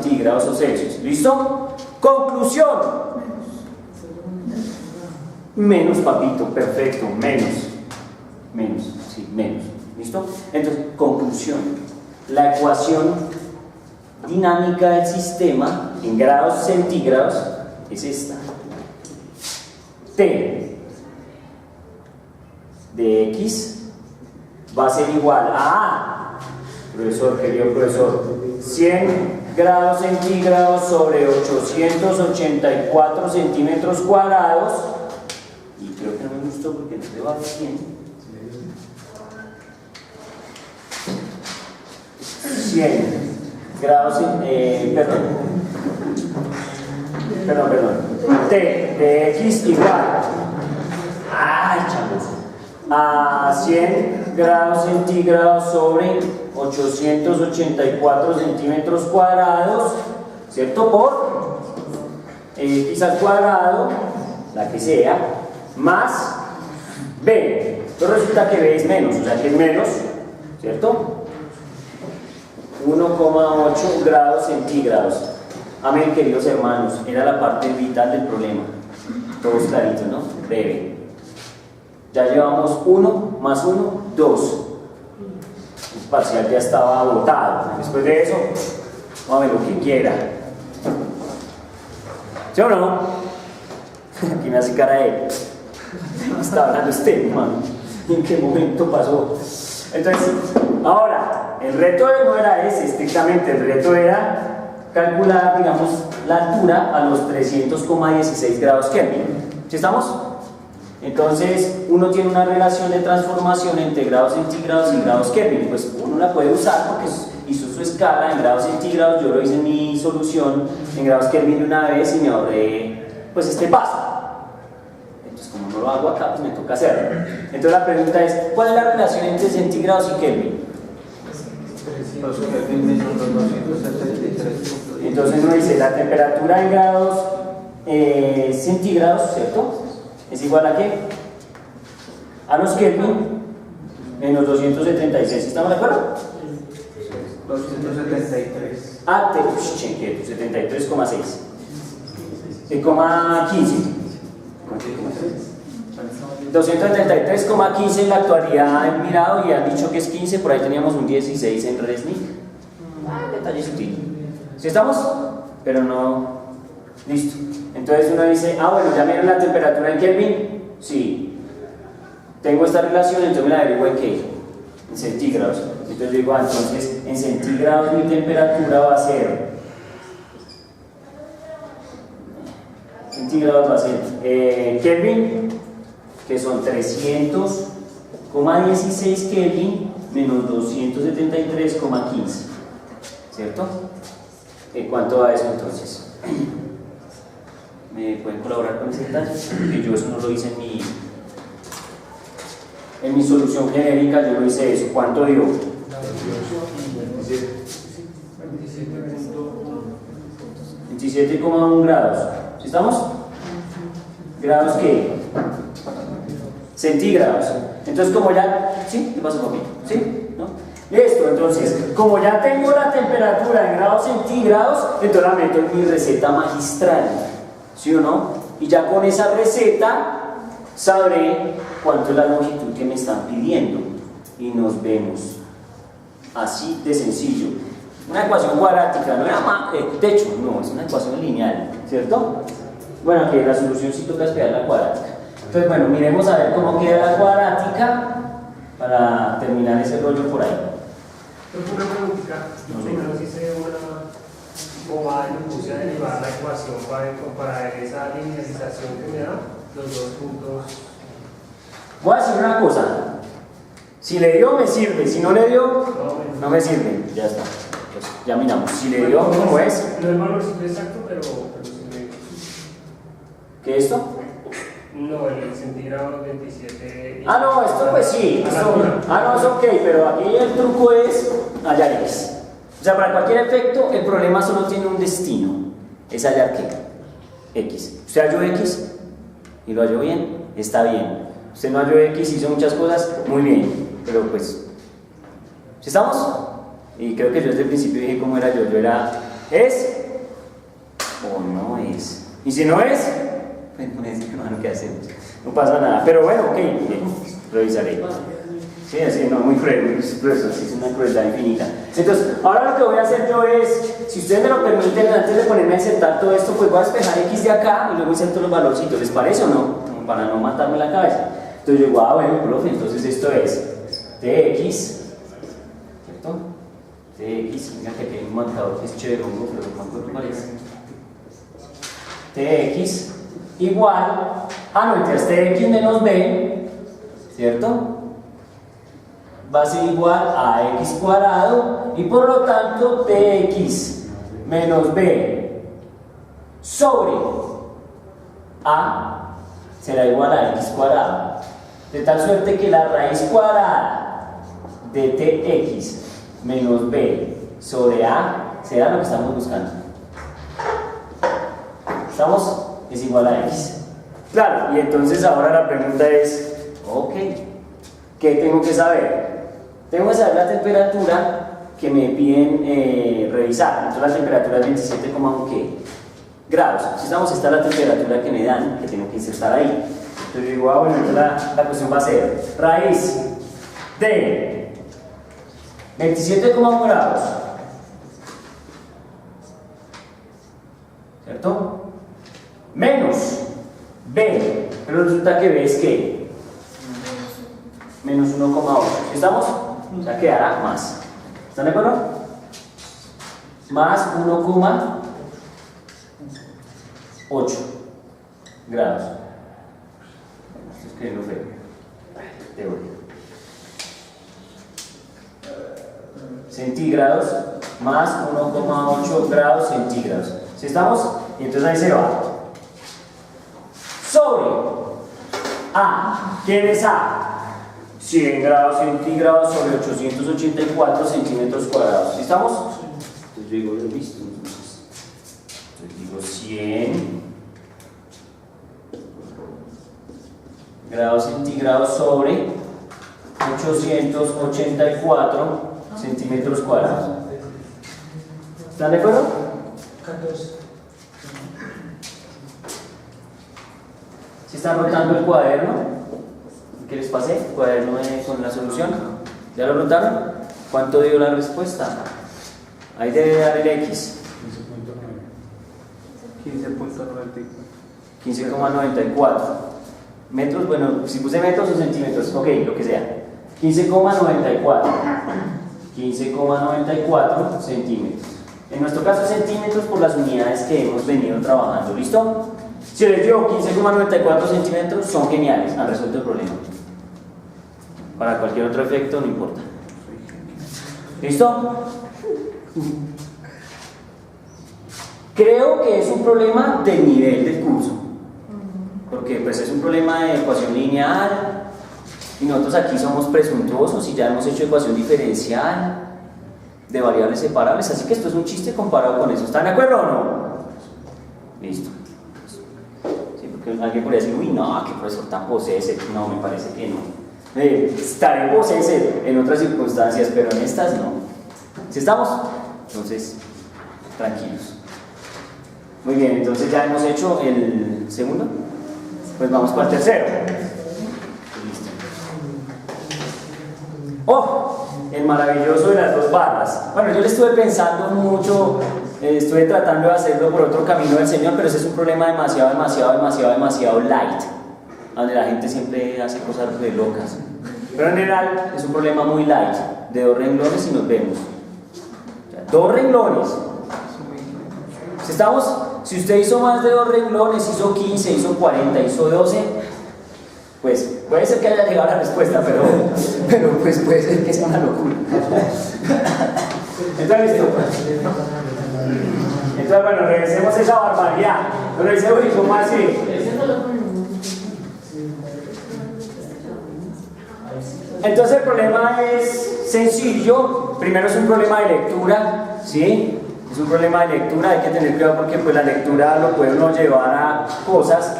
centígrados o Celsius. ¿Listo? Conclusión. Menos, papito, perfecto, menos. Menos, sí, menos. ¿Listo? Entonces, conclusión. La ecuación dinámica del sistema en grados centígrados es esta. T de X va a ser igual a, profesor, querido profesor, 100 grados centígrados sobre 884 centímetros cuadrados, y creo que no me gustó porque no se va bien. 100 grados, perdón, T de X igual, ay chavos, a 100 grados centígrados sobre 884 centímetros cuadrados, ¿cierto? Por X al cuadrado, la que sea, más B. Entonces resulta que B es menos, o sea que es menos, ¿cierto? 1,8 grados centígrados. Amén, queridos hermanos, era la parte vital del problema. Todos claritos, ¿no? Breve. Ya llevamos 1 más 1, 2. El parcial ya estaba botado. Después de eso, vamos a ver lo que quiera. ¿Sí o no? Aquí me hace cara de... ¿Qué está hablando este, hermano? ¿En qué momento pasó? Entonces, ahora, el reto no era ese estrictamente, el reto era calcular, digamos, la altura a los 300,16 grados Kelvin. ¿Sí estamos? Entonces, uno tiene una relación de transformación entre grados centígrados y grados Kelvin. Pues uno la puede usar porque hizo su escala en grados centígrados, yo lo hice en mi solución en grados Kelvin de una vez y me ahorré pues este paso. Entonces, como no lo hago acá, pues me toca hacerlo. Entonces la pregunta es, ¿cuál es la relación entre centígrados y Kelvin? Entonces uno dice, la temperatura en grados centígrados, ¿cierto? ¿Es igual a qué? A los Kelvin menos 276, ¿estamos de acuerdo? 273. Ah, 73,6. 15. 233,15 en la actualidad he mirado y han dicho que es 15, por ahí teníamos un 16 en Resnick. Detalle sutil. ¿Sí estamos? Pero no. Listo. Entonces uno dice, bueno, ya miren la temperatura en Kelvin. Sí. Tengo esta relación, entonces me la averiguo en qué? En centígrados. Entonces digo, entonces en centígrados mi temperatura va a ser. Centígrados va a ser Kelvin, que son 300,16 Kelvin menos 273,15, ¿cierto? ¿Cuánto da eso entonces? ¿Me pueden colaborar con ese detalle? Porque yo eso no lo hice en mi solución genérica, yo lo hice eso. ¿Cuánto dio? 27,1 grados. ¿Sí estamos? ¿Grados qué? Centígrados. Entonces, como ya... ¿Sí? ¿Qué pasa, papi? ¿Sí? ¿No? Listo, entonces, como ya tengo la temperatura en grados centígrados, entonces la meto en mi receta magistral. ¿Sí o no? Y ya con esa receta sabré cuánto es la longitud que me están pidiendo. Y nos vemos. Así de sencillo. Una ecuación cuadrática, no era más, de hecho, no, es una ecuación lineal, ¿cierto? Bueno, que la solución sí toca esperar la cuadrática. Entonces, bueno, miremos a ver cómo queda la cuadrática para terminar ese rollo por ahí. Una preguntita, primero hice una bobada y me puse a derivar la ecuación para esa linealización que me da los dos puntos. Voy a decir una cosa, si le dio me sirve, si no le dio no me sirve, ya está. Pues ya miramos, si le dio como es. No el valor exacto, pero sí me... ¿Qué es esto? No, el centígrado 27. No, esto pues sí, no, es ok, pero aquí el truco es hallar X. O sea, para cualquier efecto, el problema solo tiene un destino, es hallar qué, X. Usted halló X y lo halló bien, está bien. Usted no halló X, hizo muchas cosas, muy bien, pero pues, ¿sí estamos? Y creo que yo desde el principio dije cómo era yo era ¿Es o no es? Y si no es, pues no es, hermano, ¿qué hacemos? No pasa nada. Pero bueno, ok, revisaré. Sí, así, no, muy cruel, muy cruel, es una crueldad infinita. Entonces, ahora lo que voy a hacer yo es, si ustedes me lo permiten, antes de ponerme a insertar todo esto, pues voy a despejar X de acá y luego inserto los valorcitos. ¿Les parece o no? Como para no matarme la cabeza. Entonces yo digo, bueno, profe, entonces esto es TX, ¿cierto? TX, venga que aquí hay un marcador que es chévere, pero no me acuerdo cuál es. TX igual, no, entonces TX menos B, ¿cierto? Va a ser igual a x cuadrado y por lo tanto tx menos b sobre a será igual a x cuadrado, de tal suerte que la raíz cuadrada de tx menos b sobre a será lo que estamos buscando. ¿Estamos? Es igual a x. Claro, y entonces ahora la pregunta es, ok, ¿qué tengo que saber? Tengo que saber la temperatura que me piden revisar. Entonces la temperatura es 27, ¿qué? Grados. Si estamos, esta es la temperatura que me dan, que tengo que insertar ahí. Entonces yo digo, bueno, entonces la cuestión va a ser raíz de 27,1 grados, ¿cierto? Menos B, pero resulta que B es ¿qué? Menos 1,8. ¿Estamos? O sea, quedará más. ¿Están de acuerdo? Más 1,8 grados. Esto es que no feo. Teoría. Centígrados más 1,8 grados centígrados. ¿Sí estamos? Y entonces ahí se va. Sobre A. ¿Quién es A? 100 grados centígrados sobre 884 centímetros cuadrados. ¿Sí estamos? Entonces yo digo, lo he visto. Entonces digo 100 grados centígrados sobre 884 centímetros cuadrados. ¿Están de acuerdo? 14. ¿Se están rotando el cuaderno? ¿Qué les pasé? ¿El cuaderno con la solución? ¿Ya lo rotaron? ¿Cuánto dio la respuesta? Ahí debe dar el X. 15,94 metros, bueno, si puse metros o centímetros, ok, lo que sea. 15,94 centímetros. En nuestro caso centímetros por las unidades que hemos venido trabajando. ¿Listo? Si les digo 15,94 centímetros, son geniales, han resuelto el problema. Para cualquier otro efecto, no importa. ¿Listo? Creo que es un problema del nivel del curso, porque pues es un problema de ecuación lineal y nosotros aquí somos presuntuosos y ya hemos hecho ecuación diferencial de variables separables, así que esto es un chiste comparado con eso. ¿Están de acuerdo o no? Listo. Sí, porque alguien podría decir, uy, no, qué profesor tan poseser. No, me parece que no. Estaré poseser en otras circunstancias, pero en estas no. ¿Sí estamos? Entonces, tranquilos. Muy bien, entonces ya hemos hecho el segundo. Pues vamos para el tercero. Listo. ¡Oh! El maravilloso de las dos barras. Bueno, yo le estuve pensando mucho, estuve tratando de hacerlo por otro camino del Señor, pero ese es un problema demasiado light, donde la gente siempre hace cosas de locas. Pero en general es un problema muy light, de 2 renglones y nos vemos. O sea, 2 renglones. Si usted hizo más de 2 renglones, hizo 15, hizo 40, hizo 12, pues puede ser que haya llegado a la respuesta, pero pues puede ser que sea una locura. Entonces, listo. Entonces, bueno, revisemos esa barbaridad. No revisemos ni cómo así. Entonces el problema es sencillo. Primero es un problema de lectura, ¿sí? Es un problema de lectura, hay que tener cuidado porque pues la lectura lo puede uno llevar a cosas.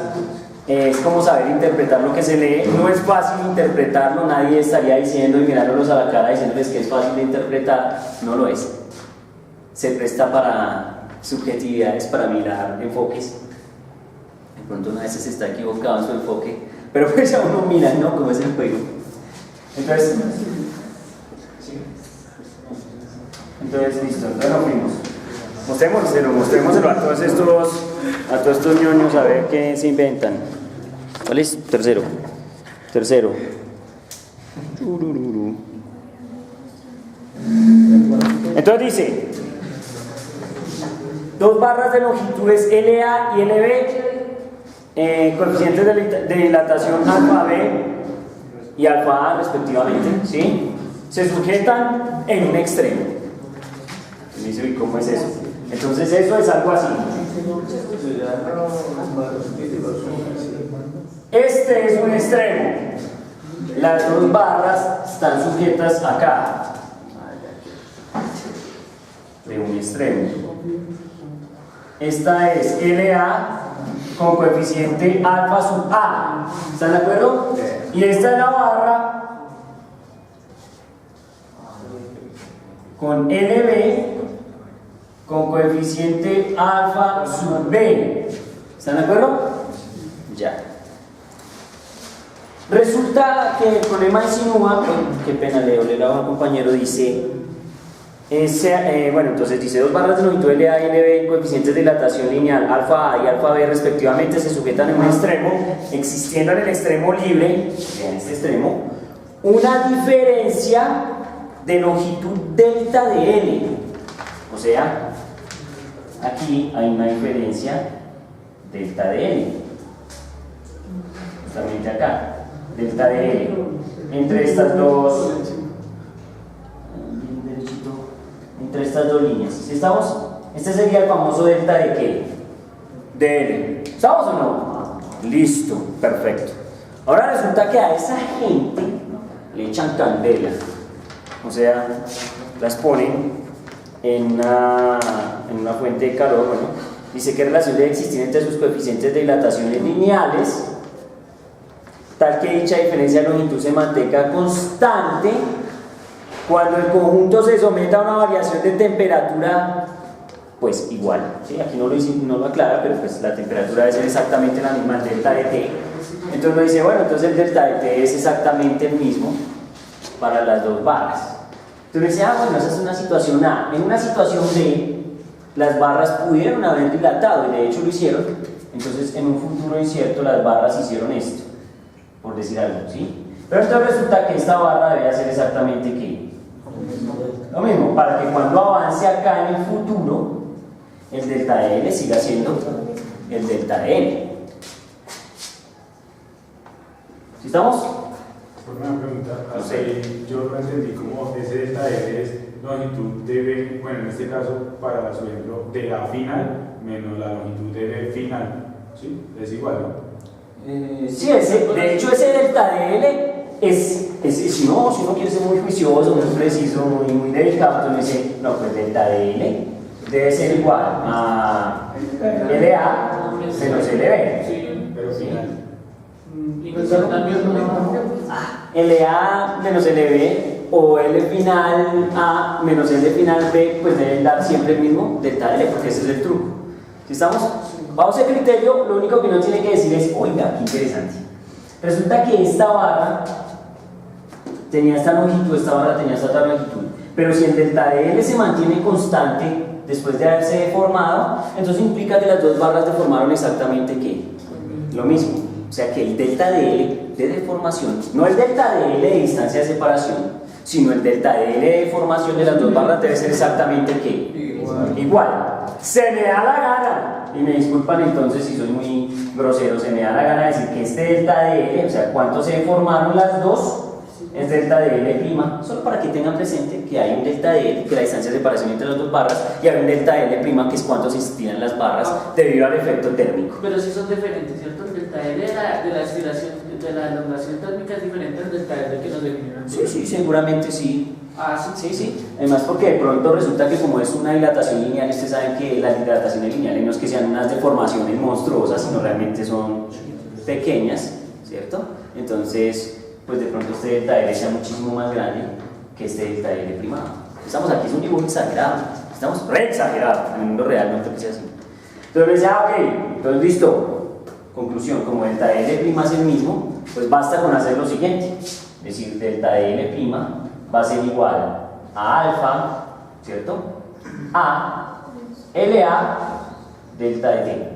Es como saber interpretar lo que se lee. No es fácil interpretarlo, nadie estaría diciendo y mirándolos a la cara diciéndoles que es fácil de interpretar. No lo es. Se presta para subjetividades para mirar enfoques. De pronto una vez se está equivocado en su enfoque, pero pues ya uno mira, ¿no? Cómo es el juego. Entonces, listo, entonces nos fuimos. Mostrémoselo a todos estos ñoños a ver qué se inventan. ¿Cuál es? Tercero. Entonces dice, dos barras de longitudes LA y LB, coeficientes de dilatación alfa B y alfa A respectivamente, ¿sí? Se sujetan en un extremo. Me dice, ¿y cómo es eso? Entonces eso es algo así. Este es un extremo. Las dos barras están sujetas acá, de un extremo. Esta es LA con coeficiente alfa sub A. ¿Están de acuerdo? Y esta es la barra con LB con coeficiente alfa sub B. ¿Están de acuerdo? Ya. Resulta que el problema insinúa, qué pena le a un compañero, dice, bueno, entonces dice, dos barras de longitud LA y LB en coeficientes de dilatación lineal alfa A y alfa B respectivamente se sujetan en un extremo, existiendo en el extremo libre, en este extremo, una diferencia de longitud delta de L. O sea, aquí hay una diferencia delta de L, justamente acá, delta de L, entre estas dos líneas. ¿Sí estamos? Este sería el famoso delta de ¿qué? De L. ¿Estamos o no? Listo, perfecto. Ahora resulta que a esa gente le echan candela, o sea, las ponen en una fuente de calor. Bueno, dice qué relación debe existir entre sus coeficientes de dilataciones lineales, tal que dicha diferencia de longitud se mantenga constante cuando el conjunto se someta a una variación de temperatura, pues igual, ¿sí? Aquí no lo aclara, pero pues la temperatura debe ser exactamente la misma, el delta de T. Entonces uno dice, bueno, entonces el delta de T es exactamente el mismo para las dos barras. Entonces dice, bueno, esa es una situación A. En una situación B, las barras pudieron haber dilatado, y de hecho lo hicieron. Entonces en un futuro incierto las barras hicieron esto, por decir algo, ¿sí? Pero entonces resulta que esta barra debe hacer exactamente ¿qué? Lo mismo, para que cuando avance acá en el futuro, el delta de L siga siendo el delta de L. ¿Sí estamos? Por una pregunta, No sé. yo lo entendí como ese delta de L es longitud de B, bueno, en este caso, para su ejemplo, de A final menos la longitud de B final, ¿sí? Es igual, ¿no? Sí, de hecho ese delta de L si uno quiere ser muy juicioso, muy preciso, muy delicado, entonces dice, no, pues delta de L debe ser igual a LA menos LB. Sí, pero final. LA menos LB o L final A menos L final B, pues deben dar siempre el mismo delta de L, porque ese es el truco. ¿Sí estamos? Bajo ese criterio, lo único que uno tiene que decir es, oiga, qué interesante. Resulta que esta barra tenía esta longitud, esta barra tenía esta otra longitud, pero si el delta de L se mantiene constante después de haberse deformado, entonces implica que las dos barras deformaron exactamente ¿qué? Lo mismo. O sea que el delta de L de deformación, no el delta de L de distancia de separación, sino el delta de L de deformación de las dos barras debe ser exactamente ¿qué? Igual. Se me da la gana, y me disculpan entonces si soy muy grosero, se me da la gana decir que este delta de L, o sea, cuánto se deformaron las dos, es delta de L', solo para que tengan presente que hay un delta de L, que la distancia de separación entre las dos barras, y hay un delta de L', que es cuánto se estiran las barras debido al efecto térmico. Pero sí son diferentes, ¿cierto? El delta L de la estiración, de la elongación térmica es diferente al delta L que nos definieron. Sí, seguramente sí. Sí. Además porque de pronto resulta que como es una dilatación lineal, ustedes saben que las dilataciones lineales no es que sean unas deformaciones monstruosas, sino realmente son pequeñas, ¿cierto? Entonces, pues de pronto este delta L sea muchísimo más grande que este delta L'. Estamos aquí, es un dibujo exagerado, Estamos re exagerados, en el mundo real no creo que sea así. Entonces me decía, ok, entonces listo, conclusión, como delta de L' es el mismo, pues basta con hacer lo siguiente, es decir, delta de L' va a ser igual a alfa, ¿cierto? A LA delta de T.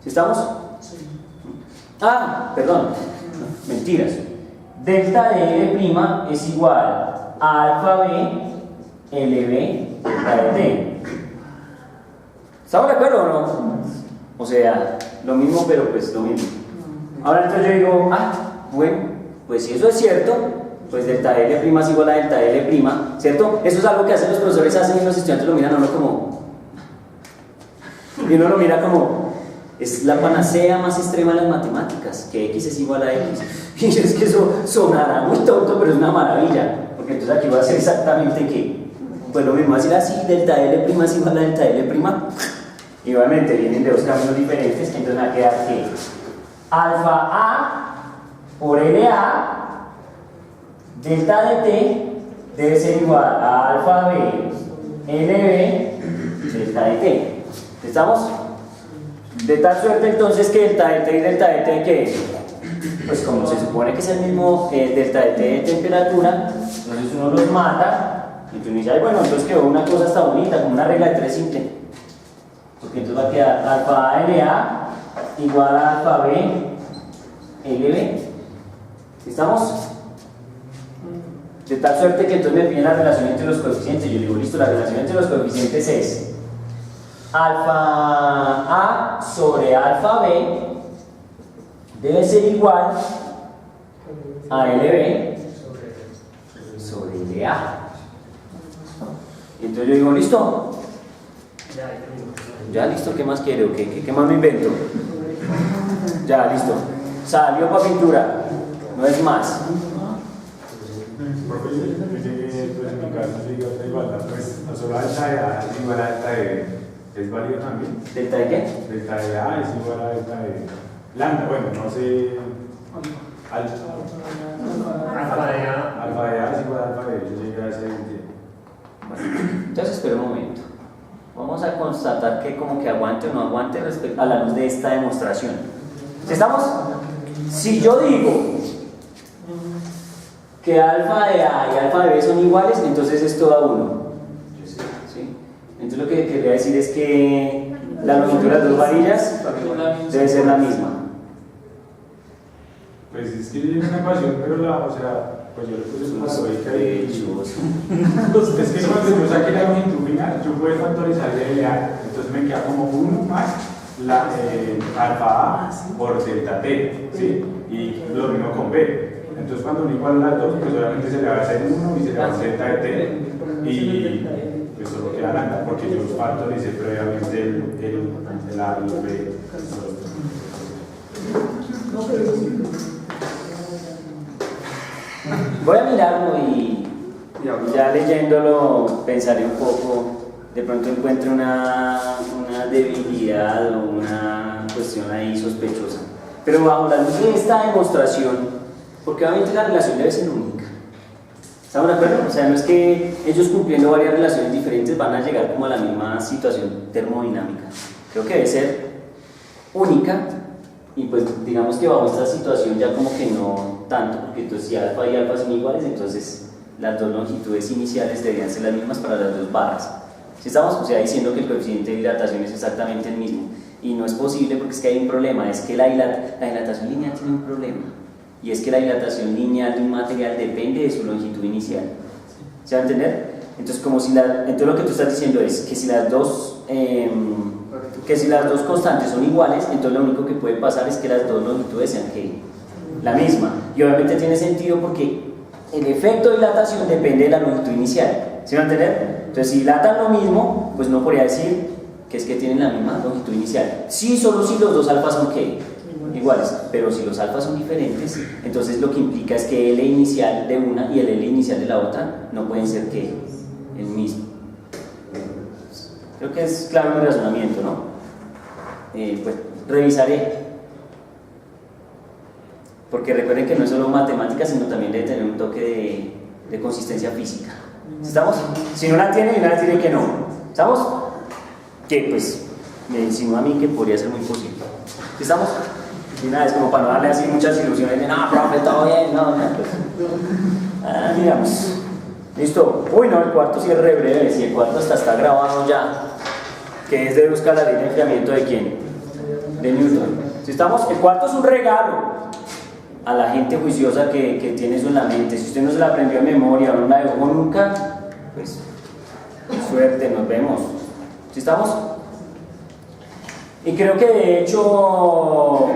¿Sí estamos? Sí. Ah, perdón, mentiras. Delta de L' es igual a alfa B LB delta de T. ¿Estamos de acuerdo o no? O sea, lo mismo, pero pues lo mismo. Ahora entonces yo digo, bueno, pues si eso es cierto, pues delta de L' es igual a delta de L', ¿cierto? Eso es algo que hacen los profesores, hacen y los estudiantes lo miran a uno como... Y uno lo mira como... Es la panacea más extrema de las matemáticas, que X es igual a X. Y es que eso sonará muy tonto, pero es una maravilla. Porque entonces aquí voy a hacer exactamente ¿qué? Pues lo mismo, decir así, delta de L' es igual a delta de L'. Y obviamente vienen de dos caminos diferentes, entonces me va a quedar que alfa A por LA delta de T debe ser igual a alfa B LB delta de T. ¿Estamos? De tal suerte entonces que delta de T y delta de T, ¿qué? Pues como se supone que es el mismo delta de T de temperatura, entonces uno los mata y tú dices, ay, bueno, entonces quedó una cosa hasta bonita, como una regla de 3 simple. Porque entonces va a quedar alfa A LA igual a alfa B LB. ¿Estamos? De tal suerte que entonces me piden la relación entre los coeficientes. Yo digo, listo, la relación entre los coeficientes es alfa A sobre alfa B debe ser igual a LB sobre LA. Y entonces yo digo, listo. Ya listo, ¿qué más quiero? ¿Qué más me invento? Ya, listo. Salió para pintura. No es más. Profe, yo llegué, pues en mi caso, llegué a otra igualdad, pues no solo delta de A es igual a delta de B, ¿es válido también? ¿Delta de qué? Delta de A es igual a delta de lambda, bueno, no sé. Alfa de A es igual a alfa de B, yo llegué a ese idea. Entonces, espera un momento. Vamos a constatar que como que aguante o no aguante respecto a la luz de esta demostración. ¿Sí estamos? Si yo digo que alfa de A y alfa de B son iguales, entonces esto da 1. ¿Sí? Entonces lo que quería decir es que la longitud de las dos varillas debe ser la misma. Pues es que yo una ecuación, pero o sea, pues yo le puse una lógica y... Es que cuando yo saqué la longitud final, yo puedo factorizar el LA, entonces me queda como 1 más la alfa A por delta T, ¿sí? Y lo mismo con B. Entonces cuando uno iguala las dos, pues obviamente se le va a hacer 1 y se le va a hacer delta de T y pues solo queda lambda, porque yo factoricé previamente el A y el B. Voy a mirarlo y ya leyéndolo pensaré un poco, de pronto encuentro una debilidad o una cuestión ahí sospechosa. Pero bajo la luz de esta demostración, porque obviamente la relación debe ser única. ¿Estamos de acuerdo? O sea, no es que ellos cumpliendo varias relaciones diferentes van a llegar como a la misma situación termodinámica. Creo que debe ser única. Y pues digamos que bajo esta situación ya como que no tanto, porque entonces si alfa y alfa son iguales, entonces las dos longitudes iniciales deberían ser las mismas para las dos barras. Si estamos, o sea, diciendo que el coeficiente de dilatación es exactamente el mismo, y no es posible porque es que hay un problema, es que la dilatación lineal tiene un problema, y es que la dilatación lineal de un material depende de su longitud inicial. ¿Se va a entender? Entonces, entonces lo que tú estás diciendo es que si las dos constantes son iguales, entonces lo único que puede pasar es que las dos longitudes sean la misma. Y obviamente tiene sentido porque el efecto de dilatación depende de la longitud inicial. ¿Sí van a entender? Entonces, si dilatan lo mismo, pues no podría decir que es que tienen la misma longitud inicial. Sí, solo si los dos alfas son iguales. Pero si los alfas son diferentes, entonces lo que implica es que L inicial de una y el L inicial de la otra no pueden ser el mismo. Creo que es claro mi razonamiento, ¿no? Pues revisaré, porque recuerden que no es solo matemática, sino también debe tener un toque de consistencia física. ¿Estamos? Si no la tiene, y no la tiene que no. ¿Estamos? Que pues me insinuó a mí que podría ser muy posible. ¿Estamos? Y nada, es como para no darle así muchas ilusiones de, no, profe, todo bien, no, pues. Digamos. Listo. Uy, no, el cuarto sí es re breve, si el cuarto hasta está grabado ya. Que es de buscar la ley de enfriamiento de quién? De Newton. Si estamos, el cuarto es un regalo a la gente juiciosa que tiene eso en la mente. Si usted no se la aprendió en memoria o no la dejó nunca, pues suerte, nos vemos. ¿Sí estamos? Y creo que de hecho,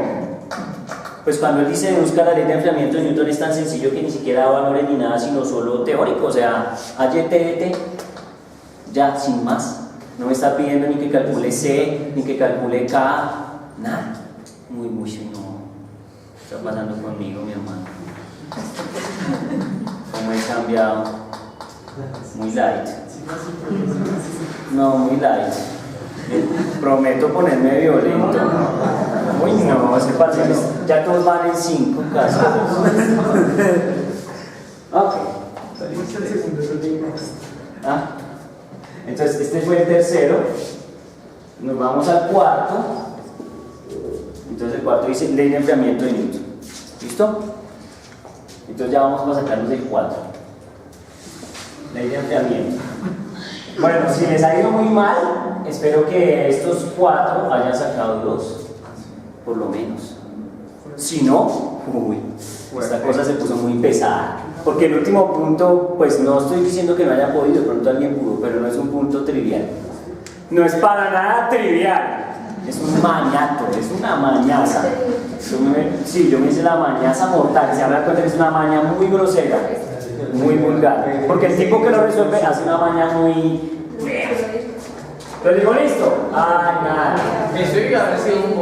pues cuando él dice busca la ley de enfriamiento de Newton es tan sencillo que ni siquiera da valores ni nada, sino solo teórico, o sea, HTT, ya, sin más. No me está pidiendo ni que calcule C, ni que calcule K, nada. Muy, no. ¿Qué está pasando conmigo, mi hermano? ¿Cómo he cambiado? Muy light. No, muy light. Prometo ponerme violento. Uy, no, ese parcial ya todos van en 5 casos. Ok. Entonces, este fue el tercero. Nos vamos al cuarto. Entonces, el cuarto dice ley de enfriamiento de Newton. ¿Listo? Entonces, ya vamos a sacarnos del 4. Ley de enfriamiento. Bueno, si les ha ido muy mal, espero que estos 4 hayan sacado 2, por lo menos. Si no, esta cosa se puso muy pesada. Porque el último punto, pues no estoy diciendo que no haya podido, de pronto alguien pudo, pero no es un punto trivial. No es para nada trivial. Es un mañato, es una mañaza. Sí, yo me hice la mañaza mortal. Se habla cuenta que es una maña muy grosera, muy vulgar. Porque el tipo que lo resuelve hace una maña muy... ¿Lo digo listo? Ay, nada. Eso iba a decir un